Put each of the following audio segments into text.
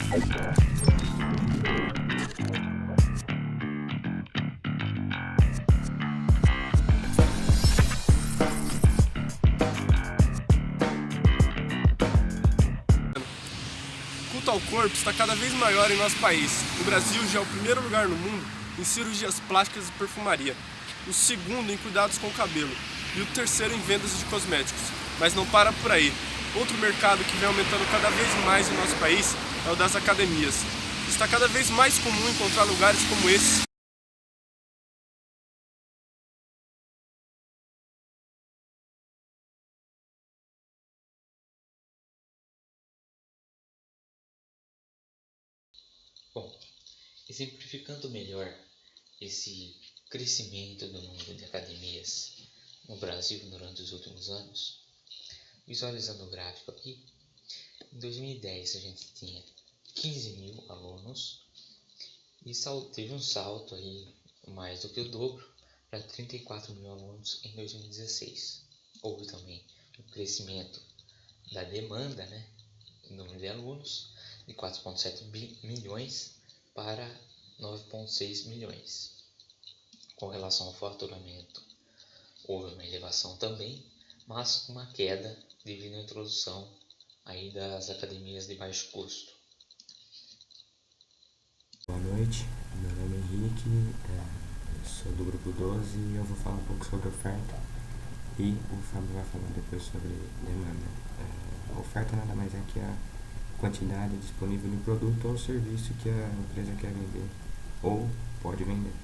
O culto ao corpo está cada vez maior em nosso país. O Brasil já é o primeiro lugar no mundo em cirurgias plásticas e perfumaria, o segundo em cuidados com o cabelo e o terceiro em vendas de cosméticos. Mas não para por aí. Outro mercado que vem aumentando cada vez mais em nosso país é o das academias. Está cada vez mais comum encontrar lugares como esse. Bom, exemplificando melhor esse crescimento do número de academias no Brasil durante os últimos anos, visualizando o gráfico aqui, em 2010 a gente tinha 15 mil alunos e teve um salto aí mais do que o dobro para 34 mil alunos em 2016. Houve também um crescimento da demanda, no número de alunos, de 4,7 milhões para 9,6 milhões. Com relação ao faturamento, houve uma elevação também, mas uma queda devido à introdução aí das academias de baixo custo. Boa noite, meu nome é Henrique, sou do grupo 12 e eu vou falar um pouco sobre oferta e o Fábio vai falar depois sobre demanda. A oferta nada mais é que a quantidade disponível de produto ou serviço que a empresa quer vender ou pode vender.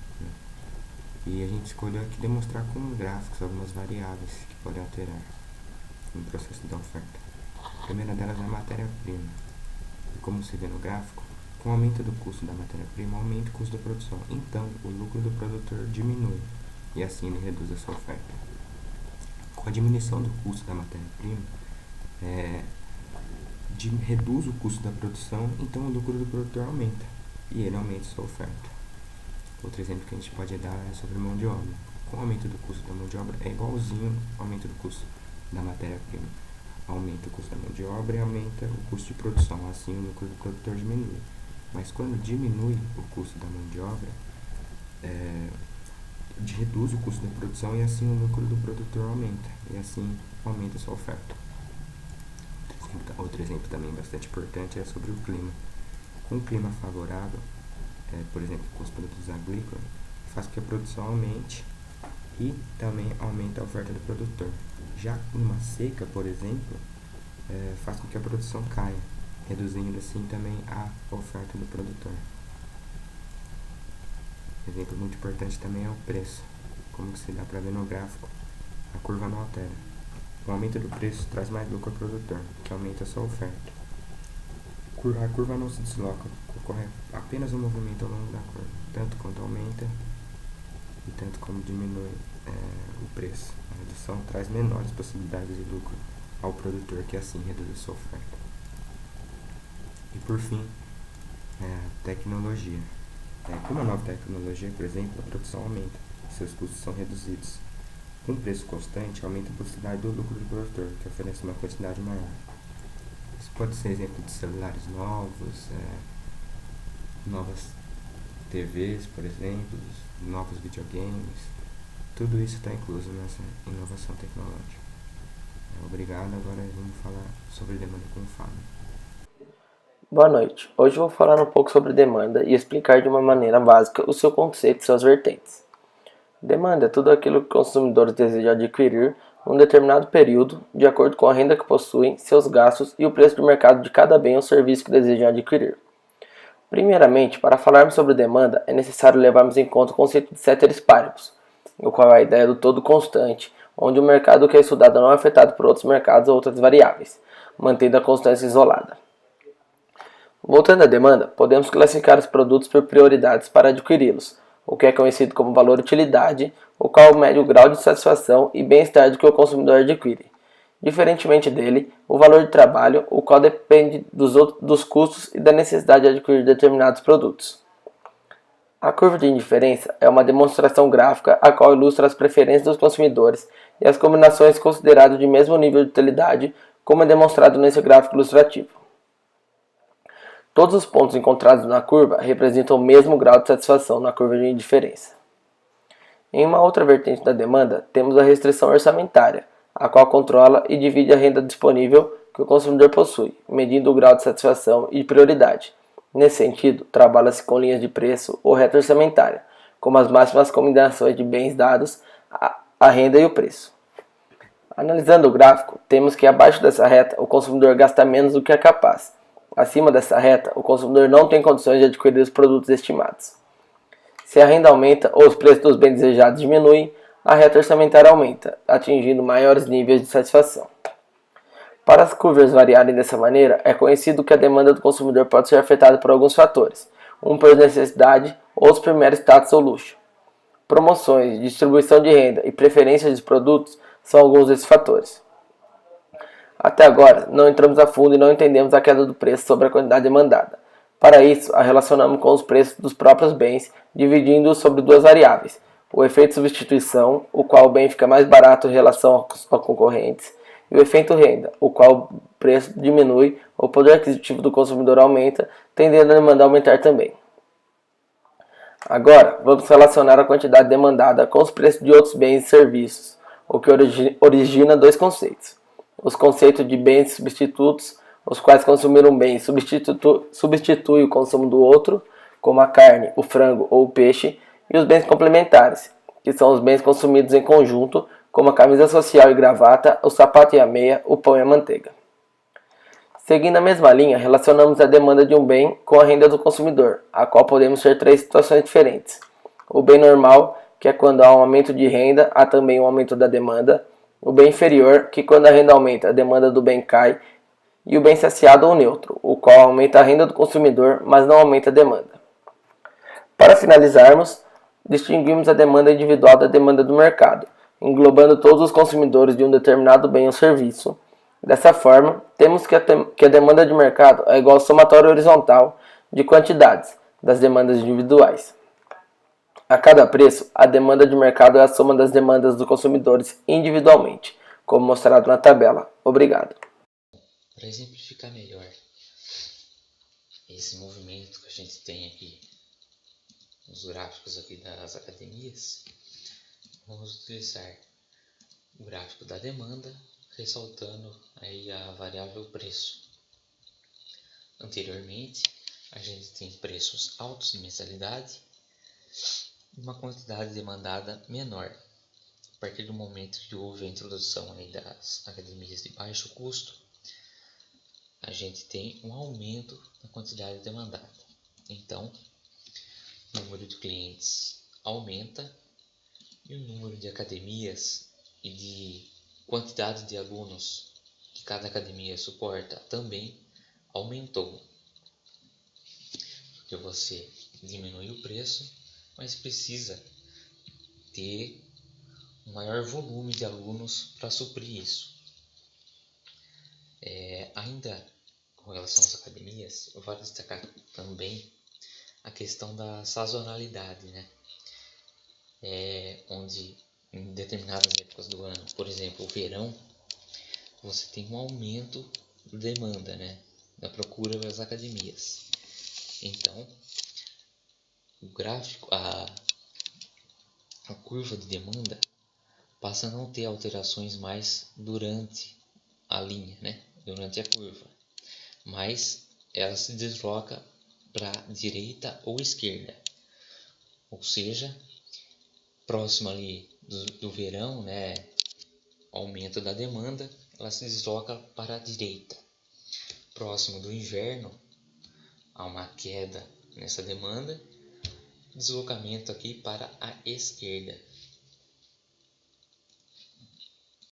E a gente escolheu aqui demonstrar com gráficos algumas variáveis que podem alterar no processo da oferta. A primeira delas é a matéria-prima. E como se vê no gráfico, com o aumento do custo da matéria-prima, aumenta o custo da produção. Então, o lucro do produtor diminui e assim ele reduz a sua oferta. Com a diminuição do custo da matéria-prima, reduz o custo da produção, então o lucro do produtor aumenta e ele aumenta a sua oferta. Outro exemplo que a gente pode dar é sobre mão de obra. Com o aumento do custo da mão de obra é igualzinho ao aumento do custo da matéria-prima. Aumenta o custo da mão de obra e aumenta o custo de produção, assim o lucro do produtor diminui. Mas quando diminui o custo da mão de obra, reduz o custo da produção e assim o lucro do produtor aumenta e assim aumenta a sua oferta. Outro exemplo também bastante importante é sobre o clima. Com o clima favorável, por exemplo, com os produtos agrícolas, faz com que a produção aumente e também aumenta a oferta do produtor. Já numa seca, por exemplo, faz com que a produção caia, reduzindo assim também a oferta do produtor. Exemplo muito importante também é o preço. Como que se dá para ver no gráfico, a curva não altera. O aumento do preço traz mais lucro ao produtor, que aumenta a sua oferta. A curva não se desloca, ocorre apenas um movimento ao longo da curva, tanto quanto aumenta e tanto como diminui o preço. A redução traz menores possibilidades de lucro ao produtor, que assim reduz a sua oferta. E por fim, tecnologia. Com uma nova tecnologia, por exemplo, a produção aumenta, seus custos são reduzidos. Com um preço constante, aumenta a possibilidade do lucro do produtor, que oferece uma quantidade maior. Isso pode ser exemplo de celulares novos, novas TVs, por exemplo, novos videogames. Tudo isso está incluso nessa inovação tecnológica. Obrigado, agora vamos falar sobre demanda com o Fábio. Boa noite. Hoje vou falar um pouco sobre demanda e explicar de uma maneira básica o seu conceito e suas vertentes. Demanda é tudo aquilo que consumidores desejam adquirir num determinado período, de acordo com a renda que possuem, seus gastos e o preço de mercado de cada bem ou serviço que desejam adquirir. Primeiramente, para falarmos sobre demanda, é necessário levarmos em conta o conceito de ceteris paribus, o qual é a ideia do todo constante, onde o mercado que é estudado não é afetado por outros mercados ou outras variáveis, mantendo a constância isolada. Voltando à demanda, podemos classificar os produtos por prioridades para adquiri-los, o que é conhecido como valor-utilidade, o qual mede o grau de satisfação e bem-estar do que o consumidor adquire. Diferentemente dele, o valor de trabalho, o qual depende dos custos e da necessidade de adquirir determinados produtos. A curva de indiferença é uma demonstração gráfica a qual ilustra as preferências dos consumidores e as combinações consideradas de mesmo nível de utilidade, como é demonstrado nesse gráfico ilustrativo. Todos os pontos encontrados na curva representam o mesmo grau de satisfação na curva de indiferença. Em uma outra vertente da demanda, temos a restrição orçamentária, a qual controla e divide a renda disponível que o consumidor possui, medindo o grau de satisfação e prioridade. Nesse sentido, trabalha-se com linhas de preço ou reta orçamentária, como as máximas combinações de bens dados, a renda e o preço. Analisando o gráfico, temos que abaixo dessa reta o consumidor gasta menos do que é capaz. Acima dessa reta, o consumidor não tem condições de adquirir os produtos estimados. Se a renda aumenta ou os preços dos bens desejados diminuem, a reta orçamentária aumenta, atingindo maiores níveis de satisfação. Para as curvas variarem dessa maneira, é conhecido que a demanda do consumidor pode ser afetada por alguns fatores, um por necessidade, outros por mero status ou luxo. Promoções, distribuição de renda e preferências de produtos são alguns desses fatores. Até agora, não entramos a fundo e não entendemos a queda do preço sobre a quantidade demandada. Para isso, a relacionamos com os preços dos próprios bens, dividindo-os sobre duas variáveis: o efeito substituição, o qual o bem fica mais barato em relação aos concorrentes, e o efeito renda, o qual o preço diminui, o poder aquisitivo do consumidor aumenta, tendendo a demanda a aumentar também. Agora, vamos relacionar a quantidade demandada com os preços de outros bens e serviços, o que origina dois conceitos. Os conceitos de bens substitutos, os quais consumir um bem substitui o consumo do outro, como a carne, o frango ou o peixe, e os bens complementares, que são os bens consumidos em conjunto, como a camisa social e gravata, o sapato e a meia, o pão e a manteiga. Seguindo a mesma linha, relacionamos a demanda de um bem com a renda do consumidor, a qual podemos ter três situações diferentes. O bem normal, que é quando há um aumento de renda, há também um aumento da demanda. O bem inferior, que quando a renda aumenta, a demanda do bem cai. E o bem saciado ou neutro, o qual aumenta a renda do consumidor, mas não aumenta a demanda. Para finalizarmos, distinguimos a demanda individual da demanda do mercado, englobando todos os consumidores de um determinado bem ou serviço. Dessa forma, temos que a demanda de mercado é igual ao somatório horizontal de quantidades das demandas individuais. A cada preço, a demanda de mercado é a soma das demandas dos consumidores individualmente, como mostrado na tabela. Obrigado. Para exemplificar melhor esse movimento que a gente tem aqui nos gráficos aqui das academias, vamos utilizar o gráfico da demanda, ressaltando aí a variável preço. Anteriormente, a gente tem preços altos de mensalidade e uma quantidade demandada menor. A partir do momento que houve a introdução aí das academias de baixo custo, a gente tem um aumento na quantidade demandada. Então, o número de clientes aumenta e o número de academias e de quantidade de alunos que cada academia suporta também aumentou. Porque você diminui o preço, mas precisa ter um maior volume de alunos para suprir isso. Ainda com relação às academias, eu vou destacar também a questão da sazonalidade, né? Onde em determinadas épocas do ano, por exemplo, o verão, você tem um aumento da demanda, né? Da procura pelas academias. Então, o gráfico, a curva de demanda passa a não ter alterações mais durante a linha, né? Durante a curva, mas ela se desloca para direita ou esquerda, ou seja, próximo ali do verão, né, aumento da demanda, ela se desloca para a direita. Próximo do inverno, há uma queda nessa demanda, deslocamento aqui para a esquerda.